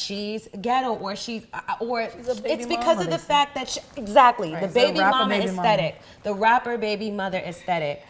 she's ghetto, or she's it's because of the fact that exactly, the baby mama aesthetic, the rapper baby mother aesthetic.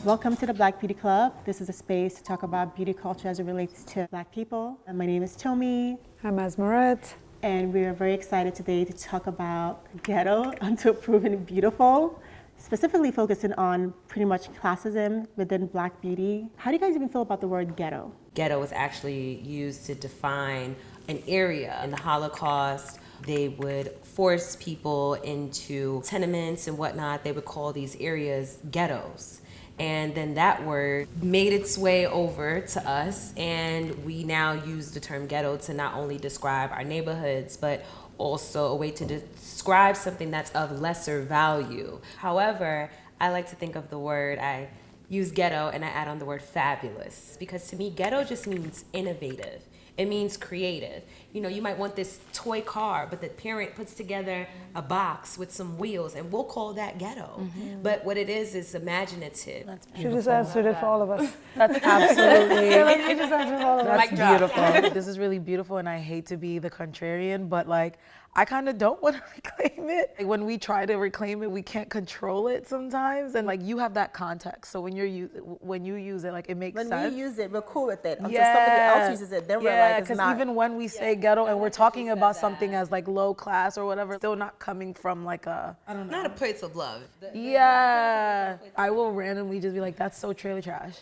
Welcome to the Black Beauty Club. This is a space to talk about beauty culture as it relates to Black people. And my name is Tomi. I'm Asmeret. And we are very excited today to talk about ghetto until proven beautiful, specifically focusing on pretty much classism within Black beauty. How do you guys even feel about the word ghetto? Ghetto was actually used to define an area. In the Holocaust, they would force people into tenements and whatnot. They would call these areas ghettos. And then that word made its way over to us, and we now use the term ghetto to not only describe our neighborhoods, but also a way to describe something that's of lesser value. However, I like to think of the word, I use ghetto and I add on the word fabulous, because to me, ghetto just means innovative. It means creative. You know, you might want this toy car, but the parent puts together a box with some wheels, and we'll call that ghetto. Mm-hmm. But what it is imaginative. She just answered it for all of us. That's absolutely. She just answered all of us. That's beautiful. This is really beautiful, and I hate to be the contrarian, but like, I kind of don't want to reclaim it. Like, when we try to reclaim it, we can't control it sometimes, and like, you have that context. So when you use it, like, it makes sense. When we use it, we're cool with it. Until somebody else uses it, then we're like, it's not. Yeah, because even when we say ghetto and we're talking about something as like low class or whatever, still not coming from like a, I don't know. Not a place of love. Yeah. I will randomly just be like, that's so trailer trash.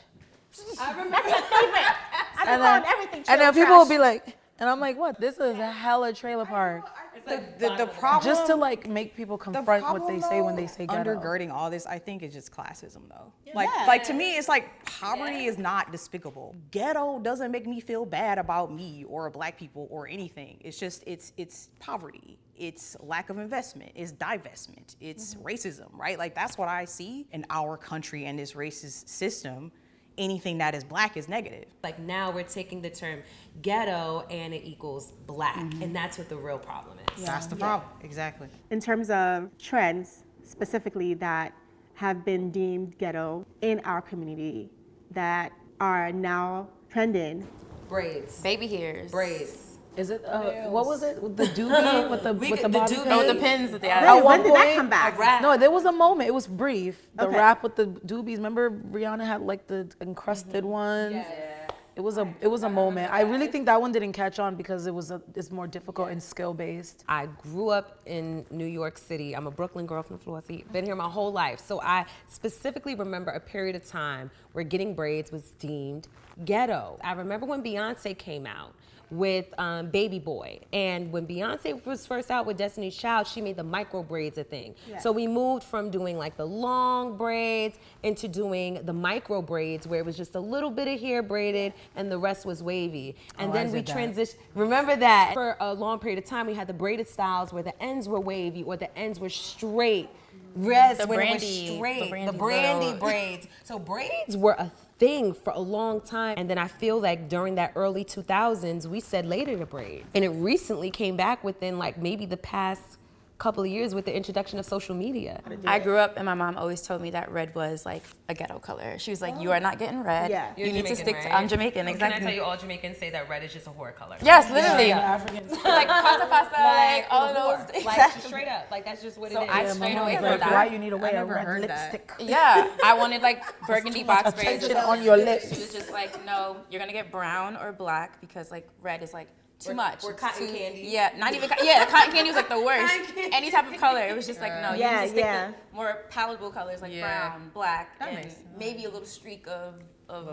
I remember. I'm calling everything trailer trash. And then people will be like, and I'm like, what? This is a hella trailer park. The problem, just to like make people confront what they say when they say ghetto. Undergirding all this, I think, is just classism, though. Like to me, it's like poverty is not despicable. Ghetto doesn't make me feel bad about me or Black people or anything. It's just it's poverty. It's lack of investment. It's divestment. It's racism, right? Like, that's what I see in our country and this racist system. Anything that is Black is negative. Like, now we're taking the term ghetto and it equals Black, and that's what the real problem is. Yeah. That's the problem, exactly. In terms of trends, specifically that have been deemed ghetto in our community that are now trending. Braids. Baby hairs. Braids. Is it, what was it? With the doobie? with the bobby pin? Oh, the pins that they Really? had. When did that come back? No, there was a moment. It was brief. The Okay. rap with the doobies. Remember Rihanna had like the encrusted ones? Yeah. It was a moment. I really think that one didn't catch on because it's more difficult and skill based. I grew up in New York City. I'm a Brooklyn girl from Florissant. Been here my whole life. So I specifically remember a period of time where getting braids was deemed ghetto. I remember when Beyonce came out with Baby Boy. And when Beyonce was first out with Destiny's Child, she made the micro braids a thing. Yeah. So we moved from doing like the long braids into doing the micro braids where it was just a little bit of hair braided and the rest was wavy. And then we transitioned, remember that? For a long period of time, we had the braided styles where the ends were wavy or the ends were straight. The brandy braids. So braids were a thing for a long time. And then I feel like during that early 2000s, we said later to braids. And it recently came back within like maybe the past couple of years with the introduction of social media. I grew up and my mom always told me that red was like a ghetto color. She was like, you are not getting red. Yeah. You need to stick right? to, I'm Jamaican, Well, exactly. Can I tell you all Jamaicans say that red is just a whore color? Yes, literally. Africans. Like pasta pasta, like all of those. Like straight up, like that's just what it is. I strayed away from that. Why you need to wear a red lipstick? Yeah, I wanted like burgundy box braids. attention on your lips. She was just like, no, you're gonna get brown or black because like red is like too much. Or cotton candy. Yeah, not even, the cotton candy was like the worst. Any type of color, it was just like, no, you need to stick to more palatable colors like brown, black, and maybe a little streak of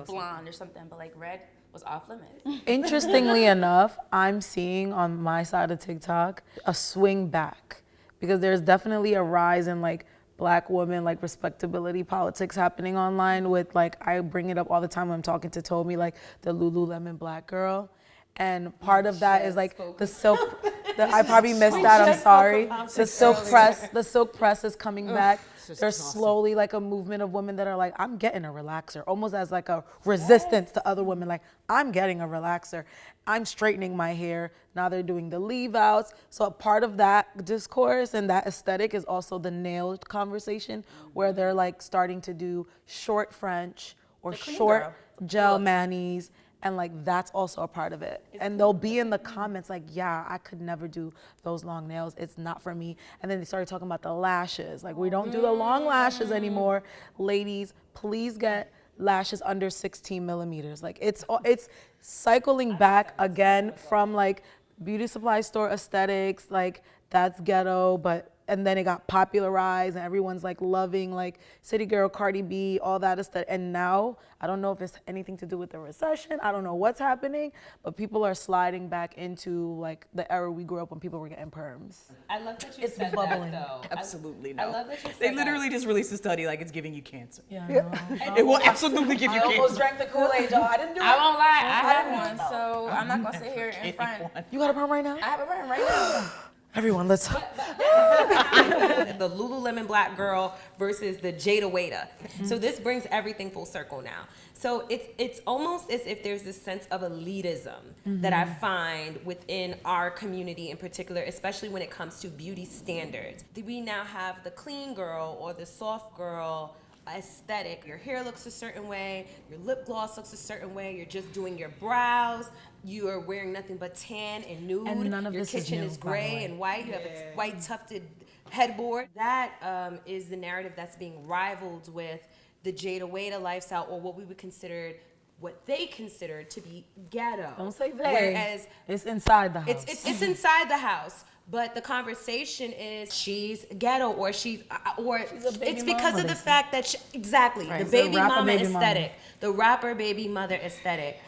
blonde or something, but like red was off limits. Interestingly enough, I'm seeing on my side of TikTok a swing back because there's definitely a rise in like Black women, like respectability politics happening online with like, I bring it up all the time when I'm talking to Tomi, like the Lululemon Black girl. And part of that is like the silk, I probably missed that, I'm sorry. The silk press is coming back. there's slowly like a movement of women that are like, I'm getting a relaxer, almost as like a resistance to other women. Like, I'm getting a relaxer. I'm straightening my hair. Now they're doing the leave outs. So a part of that discourse and that aesthetic is also the nail conversation, where they're like starting to do short French or short gel manis. And like, that's also a part of it. And they'll be in the comments like, yeah, I could never do those long nails. It's not for me. And then they started talking about the lashes. Like, we don't do the long lashes anymore. Ladies, please get lashes under 16 millimeters. Like, it's cycling back again from like beauty supply store aesthetics. Like, that's ghetto, and then it got popularized and everyone's like loving like City Girl, Cardi B, all that aesthetic. And now, I don't know if it's anything to do with the recession. I don't know what's happening, but people are sliding back into like the era we grew up when people were getting perms. I love that you said that though. Absolutely no. I love that you said They literally just released a study like it's giving you cancer. Yeah, It will absolutely give you I almost cancer. drank the Kool-Aid, y'all. I didn't do it. I won't lie, I have one, so I'm not gonna sit here in front. You got a perm right now? I have a perm right now. Everyone, let's. The Lululemon black girl versus the Jada Waiter. So this brings everything full circle now. So it's almost as if there's this sense of elitism that I find within our community in particular, especially when it comes to beauty standards. We now have the clean girl or the soft girl aesthetic. Your hair looks a certain way, your lip gloss looks a certain way, you're just doing your brows, you are wearing nothing but tan and nude, And none of your this is kitchen new, is by the gray way. and white, you have a white tufted headboard. That is the narrative that's being rivaled with the Jada Waiter lifestyle, or what we would consider, what they consider to be ghetto. Don't say they. Whereas It's inside the house. it's inside the house, but the conversation is she's ghetto, or she's a baby it's because mama, of the they say. fact that exactly the It's baby a rapper mama baby mama. aesthetic, the rapper baby mother aesthetic.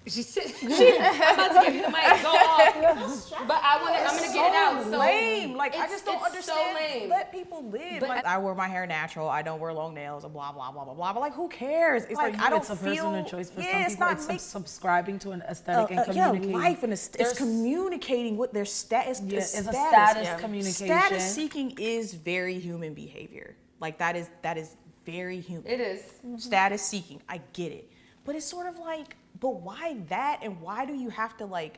I'm about to give you the mic. Go off. But I'm gonna get it out. So lame. Like, I just don't it's understand. So lame. Let people live. Like, I wear my hair natural. I don't wear long nails. Blah blah blah blah blah. But like, who cares? It's like I don't it's a feel. personal choice for yeah, some it's people. not It's make, subscribing to an aesthetic and yeah, communicating. life and it's communicating with their status. Yeah, it's a status. status communication. Status seeking is very human behavior. Like that is very human. It is. Status seeking. I get it. But it's sort of like, but why that? And why do you have to like,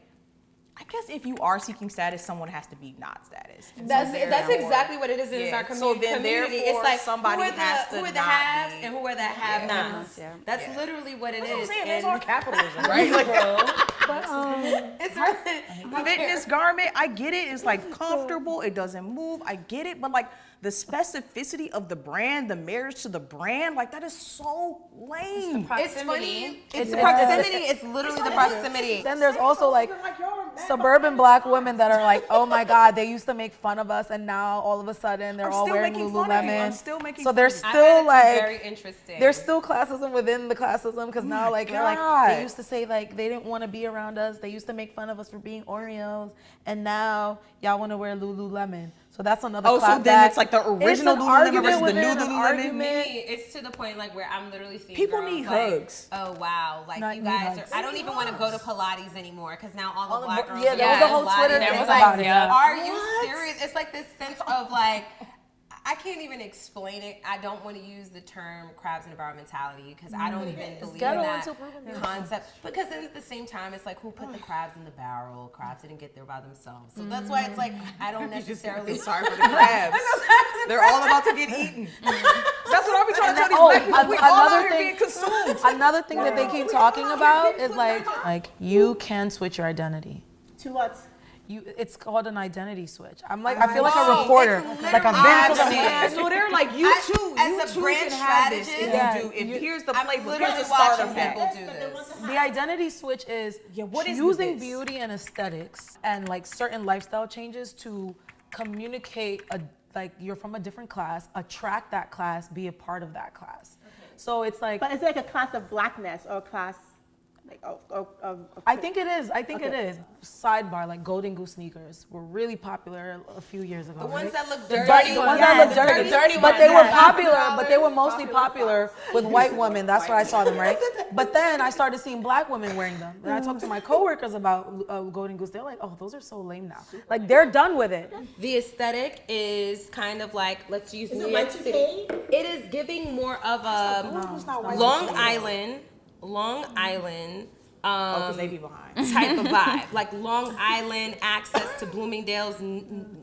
I guess if you are seeking status, someone has to be not status. And so That's therefore- exactly what it is. It is Yeah. our So community. then It's therefore like somebody who are has to who are the not haves be- and who are the have-nots. Yeah. That's Yeah. literally what it That's what I'm is. saying. And That's all capitalism, right? Like, it's really, fitness garment, I get it. It's like comfortable. It doesn't move. I get it. But like the specificity of the brand, the marriage to the brand, like that is so lame. it's funny. It's the It's- proximity. It's literally the proximity. Then there's also like suburban black women that are like, oh my God, they used to make fun of us and now all of a sudden they're I'm all still wearing making fun of you. I'm Lululemon. still making So fun there's of you. I still find it to be like, very interesting. there's still classism within the classism because now like they're like, God. they used to say like they didn't want to be around us. They used to make fun of us for being Oreos and now y'all want to wear Lululemon. So that's another Oh, so clap then back. it's like the original an Lululemon argument versus the within new an Lululemon? argument. Me, it's to the point like where I'm literally seeing People girls need like, hugs. oh wow, like Not you need guys hugs. are. I don't even want to go to Pilates anymore because now all the black girls. yeah, are there was a doing whole Pilates. Twitter There thing was about like, it. are you serious? It's like this sense of like. I can't even explain it. I don't want to use the term crabs in a barrel mentality because I don't even believe in ghetto that until proven concept. Because then at the same time, it's like who put the crabs in the barrel? Crabs didn't get there by themselves. So that's why it's like I don't necessarily. Sorry for the crabs. They're all about to get eaten. That's what I'll be trying to tell these Oh, black people. We all out another here being consumed. Another thing that they keep talking about is like you can switch your identity. To what? It's called an identity switch. I'm like, I feel like a reporter. it's Like I've been to the literally- So they're like, you too. as You a too brand can have this strategist, if you do. If here's the I'm playbook. literally Here's the starter watching pack. people do this. The identity switch is what is using this? beauty and aesthetics and like certain lifestyle changes to communicate like you're from a different class, attract that class, be a part of that class. So it's like But is it like a class of blackness or a class? Like, of I think it is. It is. Sidebar, like Golden Goose sneakers were really popular a few years ago. The ones that look The dirty. the ones that look dirty. But they were popular, but they were mostly popular with white women. That's where I saw them, right? But then I started seeing black women wearing them. And I talked to my coworkers about Golden Goose. They're like, oh, those are so lame now. Like, they're done with it. The aesthetic is kind of like, let's use New York City. It is giving more of a Long Island they be behind. type of vibe, like Long Island access to Bloomingdale's,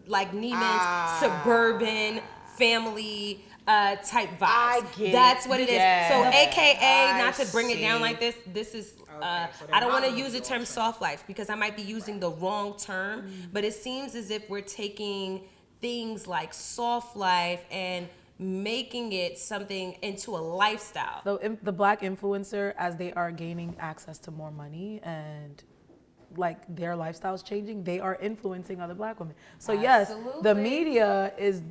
like Neiman's suburban family type vibes. That's what it is. So AKA, not to bring it down like this, this is, I don't want to use the term soft life because I might be using the wrong term, but it seems as if we're taking things like soft life and making it something into a lifestyle. The black influencer, as they are gaining access to more money and like their lifestyles changing, they are influencing other black women. So yes, the media is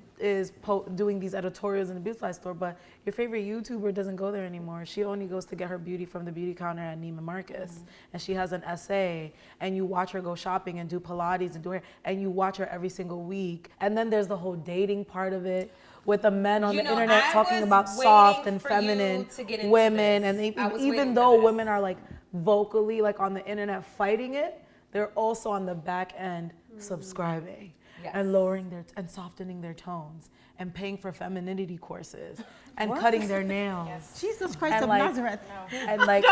doing these editorials in the beauty supply store, but your favorite YouTuber doesn't go there anymore. She only goes to get her beauty from the beauty counter at Neiman Marcus, and she has an essay, and you watch her go shopping and do Pilates and do hair, and you watch her every single week. And then there's the whole dating part of it, with the men on the internet talking about soft and feminine women, and even though women are like vocally like on the internet fighting it, they're also on the back end subscribing and lowering their and softening their tones and paying for femininity courses and cutting their nails. Jesus Christ and of like, Nazareth. And like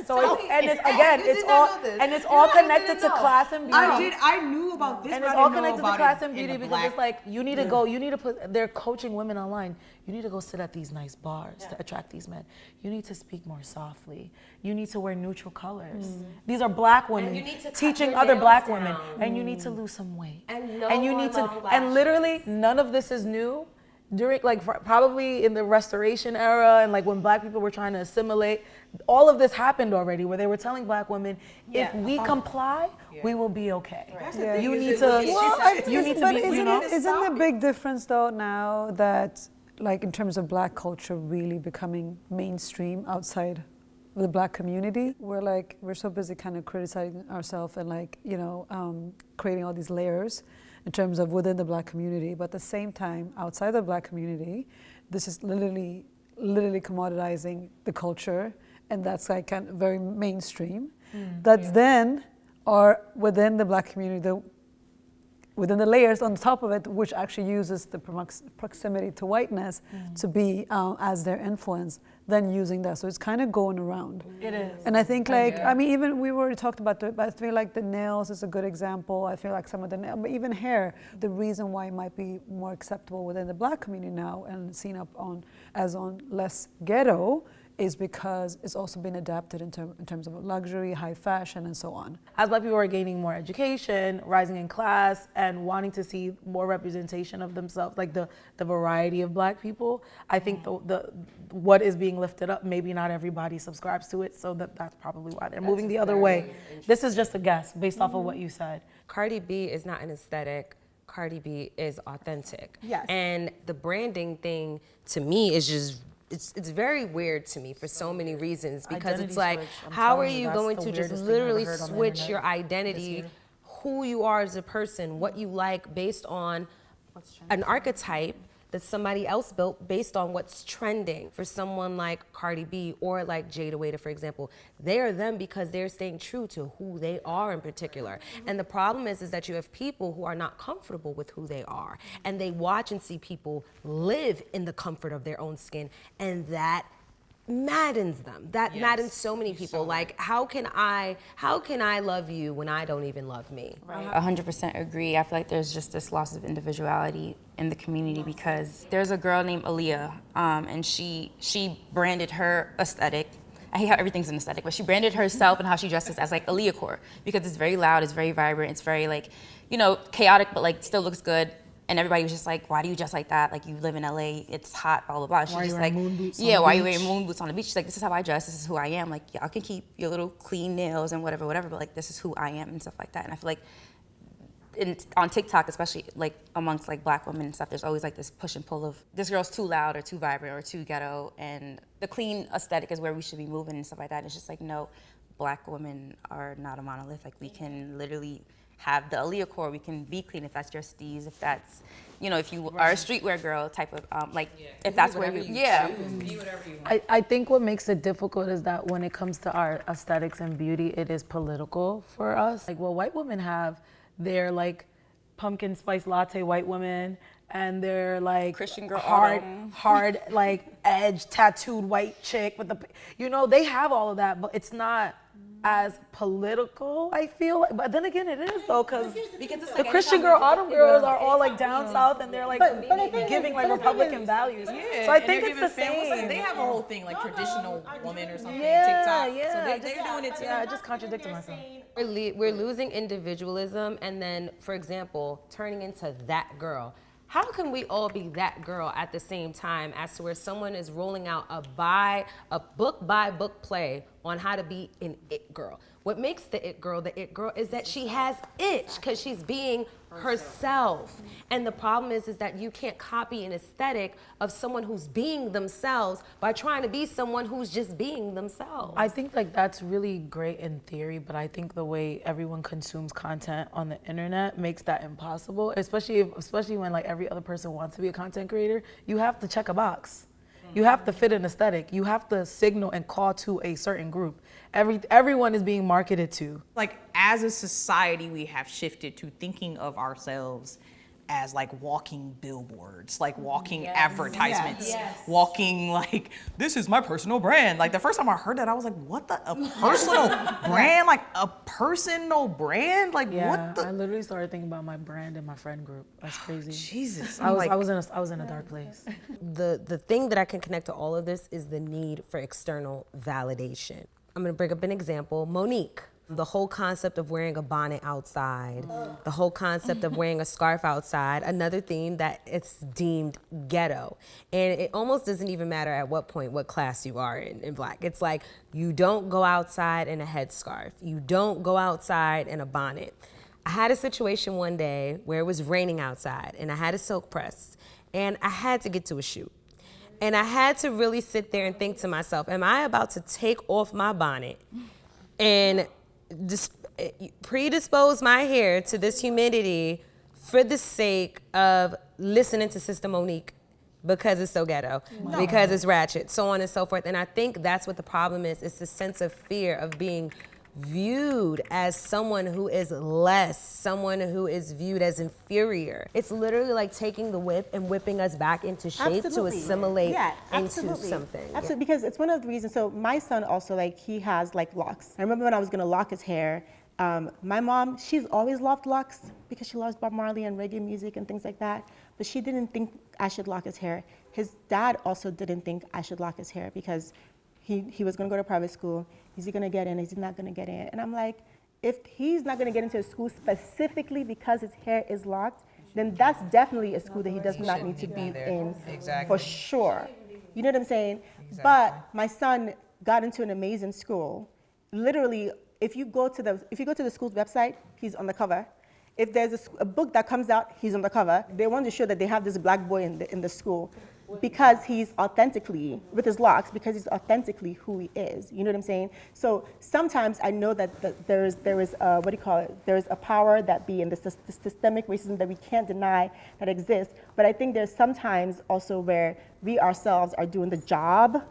so it's all connected to class and beauty. I knew about this, and it's all connected to class and beauty because it's like you need to put. They're coaching women online. You need to go sit at these nice bars to attract these men. You need to speak more softly. You need to wear neutral colors. These are black women teaching other black women, and you need to lose some weight. And you need to. And literally, none of this is new. During probably in the Restoration era and like when black people were trying to assimilate, all of this happened already where they were telling black women, if we comply, we will be okay. You need to Isn't the big difference though now that like in terms of black culture really becoming mainstream outside of the black community? We're so busy kind of criticizing ourselves and creating all these layers in terms of within the black community, but at the same time, outside the black community, this is literally commoditizing the culture, and that's like kind of very mainstream. Then are within the black community, within the layers on top of it, which actually uses the proximity to whiteness to be as their influence, then using that. So it's kind of going around. It is. And I think even we already talked about it, but I feel like the nails is a good example. I feel like some of the nails, but even hair, the reason why it might be more acceptable within the black community now and seen as less ghetto is because it's also been adapted in terms of luxury, high fashion, and so on. As black people are gaining more education, rising in class, and wanting to see more representation of themselves, like the variety of black people, I think the what is being lifted up, maybe not everybody subscribes to it, so that's probably why they're moving the other way. This is just a guess based off of what you said. Cardi B is not an aesthetic. Cardi B is authentic. Yes. And the branding thing to me is just it's very weird to me for so many reasons because Identity it's like, switch. how are telling you, you that's going the to just weirdest thing I've literally ever heard on the switch internet your identity, who you are as a person, what you like based on an archetype that somebody else built based on what's trending? For someone like Cardi B or like Jada Waiter, for example, they are them because they're staying true to who they are in particular. And the problem is that you have people who are not comfortable with who they are, and they watch and see people live in the comfort of their own skin, and that maddens them. That maddens so many people. Like, how can I love you when I don't even love me? Right. 100% agree. I feel like there's just this loss of individuality in the community because there's a girl named Aaliyah, and she branded her aesthetic. I hate how everything's an aesthetic, but she branded herself and how she dresses as like Aaliyah core because it's very loud, it's very vibrant, it's very like, chaotic, but like still looks good. And everybody was just like, why do you dress like that? Like, you live in LA, it's hot, blah, blah, blah. She's just like, why are you wearing moon boots on the beach? She's like, this is how I dress, this is who I am. Like, y'all can keep your little clean nails and whatever, but like, this is who I am and stuff like that. And I feel like on TikTok, especially like amongst like black women and stuff, there's always like this push and pull of this girl's too loud or too vibrant or too ghetto, and the clean aesthetic is where we should be moving and stuff like that. And it's just like, no, black women are not a monolith. Like we can literally have the Aaliyah core, we can be clean if that's your steez, if that's, you know, if you are a streetwear girl type of, if that's where you, Be whatever you want. I think what makes it difficult is that when it comes to our aesthetics and beauty, it is political for us. Like, well, white women have their like pumpkin spice latte white women, and they're like Christian girl hard like edge tattooed white chick with the, you know, they have all of that, but it's not as political, I feel like. But then again, it is though, because the Christian girl autumn girls are all like down south, and they're like giving like Republican values. Yeah, so I think it's the same. They have a whole thing like traditional woman or something. Yeah, TikTok. yeah. So they're doing it too. Yeah, I just contradicted myself. We're losing individualism, and then, for example, turning into that girl. How can we all be that girl at the same time, as to where someone is rolling out a book by book play on how to be an it girl? What makes the it girl is that she has itch, because she's being herself. And the problem is that you can't copy an aesthetic of someone who's being themselves by trying to be someone who's just being themselves. I think like that's really great in theory, but I think the way everyone consumes content on the internet makes that impossible, especially when like every other person wants to be a content creator. You have to check a box. You have to fit an aesthetic. You have to signal and call to a certain group. Everyone is being marketed to. Like, as a society, we have shifted to thinking of ourselves as like walking billboards, like walking advertisements, walking like, this is my personal brand. Like the first time I heard that, I was like, what a personal brand? Like a personal brand? Like what the? I literally started thinking about my brand in my friend group. That's crazy. Jesus. I was in a dark place. The thing that I can connect to all of this is the need for external validation. I'm gonna bring up an example, Monique. The whole concept of wearing a bonnet outside, the whole concept of wearing a scarf outside, another theme that it's deemed ghetto. And it almost doesn't even matter at what point, what class you are in black. It's like, you don't go outside in a headscarf. You don't go outside in a bonnet. I had a situation one day where it was raining outside, and I had a silk press, and I had to get to a shoot. And I had to really sit there and think to myself, am I about to take off my bonnet and predispose my hair to this humidity for the sake of listening to Sister Monique because it's so ghetto, because it's ratchet, so on and so forth? And I think that's what the problem is. It's the sense of fear of being viewed as someone who is less, someone who is viewed as inferior. It's literally like taking the whip and whipping us back into shape to assimilate into something. Absolutely, because it's one of the reasons. So my son also, like, he has like locks. I remember when I was gonna lock his hair, my mom, she's always loved locks because she loves Bob Marley and reggae music and things like that, but she didn't think I should lock his hair. His dad also didn't think I should lock his hair because he was gonna go to private school. Is he gonna get in? Is he not gonna get in? And I'm like, if he's not gonna get into a school specifically because his hair is locked, then that's definitely a school that he does not need to be in for sure. You know what I'm saying? But my son got into an amazing school. Literally, if you go to the school's website, he's on the cover. If there's a book that comes out, he's on the cover. They want to show that they have this black boy in the school because he's authentically, with his locks, because he's authentically who he is. You know what I'm saying? So sometimes I know that there is there's a power that be in the systemic racism that we can't deny that exists. But I think there's sometimes also where we ourselves are doing the job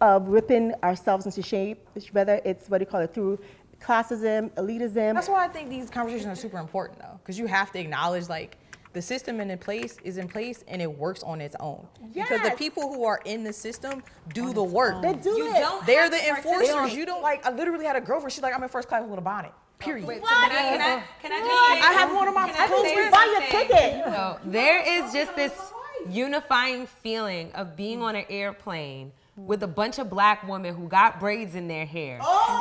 of whipping ourselves into shape, whether it's through classism, elitism. That's why I think these conversations are super important though, because you have to acknowledge like the system is in place and it works on its own. Yes. Because the people who are in the system do the work. They do it. They're the enforcers. You don't like, I literally had a girlfriend, she's like, I'm in first class with a bonnet. Period. Wait, so can I just say, I have one of my clothes. Buy your ticket. No, there is just this unifying feeling of being on an airplane with a bunch of black women who got braids in their hair.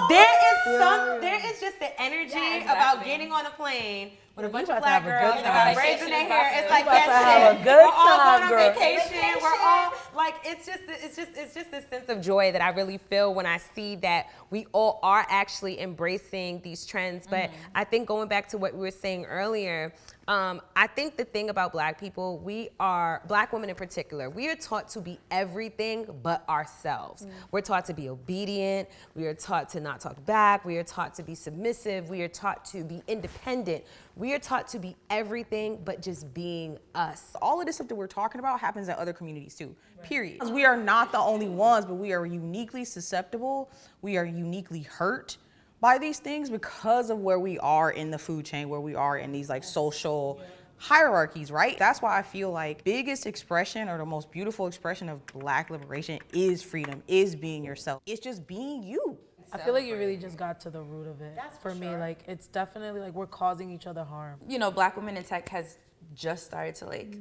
There is just the energy about getting on a plane with a bunch about of to black have a girls good that got time. braids in their hair. It's like about to that's have it. a good We're all time, going girl. on vacation. We're all like it's just this sense of joy that I really feel when I see that we all are actually embracing these trends. But I think going back to what we were saying earlier, I think the thing about black people, black women in particular, we are taught to be everything but ourselves. We're taught to be obedient. We are taught to not talk back. We are taught to be submissive. We are taught to be independent. We are taught to be everything but just being us. All of this stuff that we're talking about happens in other communities too, period. We are not the only ones, but we are uniquely susceptible. We are uniquely hurt by these things because of where we are in the food chain, where we are in these like social hierarchies, right? That's why I feel like biggest expression or the most beautiful expression of black liberation is freedom, is being yourself. It's just being you. I feel like you really just got to the root of it. That's for me. Like, it's definitely like we're causing each other harm. You know, black women in tech has just started to like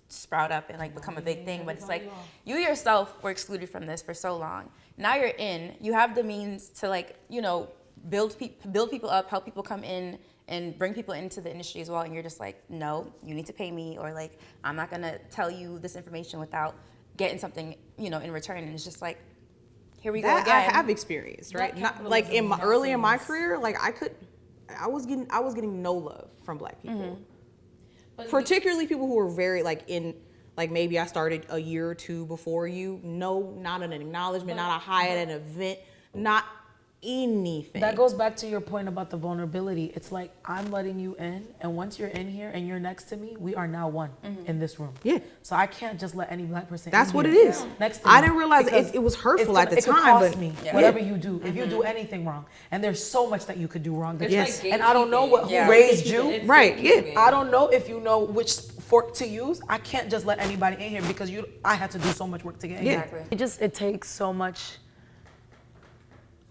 sprout up and like become a big thing, but it's like you yourself were excluded from this for so long. Now you're in, you have the means to like, you know, build people up, help people come in and bring people into the industry as well. And you're just like, no, you need to pay me, or like, I'm not gonna tell you this information without getting something, you know, in return. And it's just like, here we go again. I have experienced, right? Not like early in my career, like I was getting no love from black people. Particularly people who were very like maybe I started a year or two before you. No, not an acknowledgement, not a hi at an event, not anything. That goes back to your point about the vulnerability. It's like, I'm letting you in, and once you're in here and you're next to me, we are now one in this room. Yeah. So I can't just let any black person That's in what here it is. next to I me, didn't realize because it was hurtful at the it could time, cost but me whatever you do. If you do anything wrong, and there's so much that you could do wrong. That Yes. and I don't know who raised you. Right, yeah. I don't know if you know which fork to use. I can't just let anybody in here because I had to do so much work to get in here. It takes so much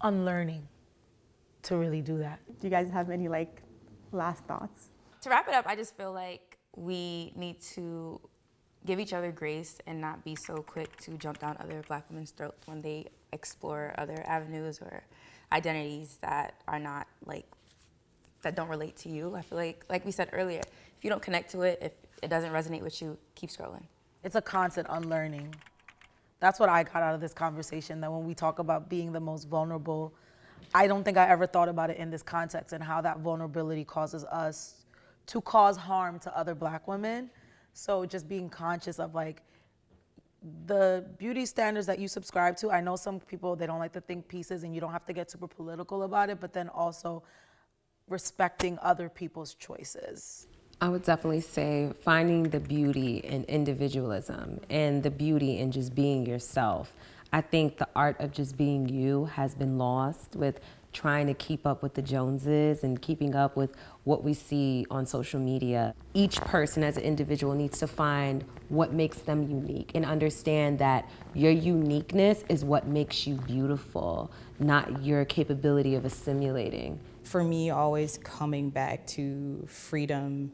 unlearning to really do that. Do you guys have any like last thoughts? To wrap it up, I just feel like we need to give each other grace and not be so quick to jump down other black women's throats when they explore other avenues or identities that are not like, that don't relate to you. I feel like we said earlier, if you don't connect to it, if it doesn't resonate with you, keep scrolling. It's a constant unlearning. That's what I got out of this conversation, that when we talk about being the most vulnerable, I don't think I ever thought about it in this context and how that vulnerability causes us to cause harm to other black women. So just being conscious of like the beauty standards that you subscribe to. I know some people, they don't like to think pieces and you don't have to get super political about it, but then also respecting other people's choices. I would definitely say finding the beauty in individualism and the beauty in just being yourself. I think the art of just being you has been lost with trying to keep up with the Joneses and keeping up with what we see on social media. Each person as an individual needs to find what makes them unique and understand that your uniqueness is what makes you beautiful, not your capability of assimilating. For me, always coming back to freedom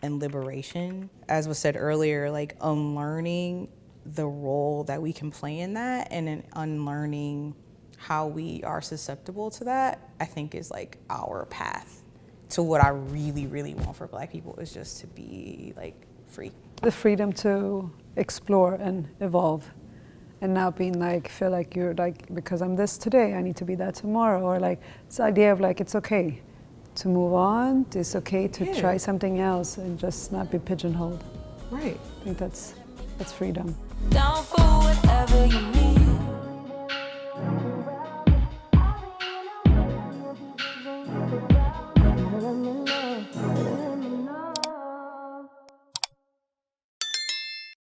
and liberation. As was said earlier, like unlearning the role that we can play in that and then unlearning how we are susceptible to that, I think is like our path to what I really, really want for black people, is just to be like free. The freedom to explore and evolve and not being like, feel like you're like, because I'm this today, I need to be that tomorrow. Or like this idea of like, it's okay to move on, it's okay to try something else and just not be pigeonholed. Right. I think that's freedom. Down for whatever you need.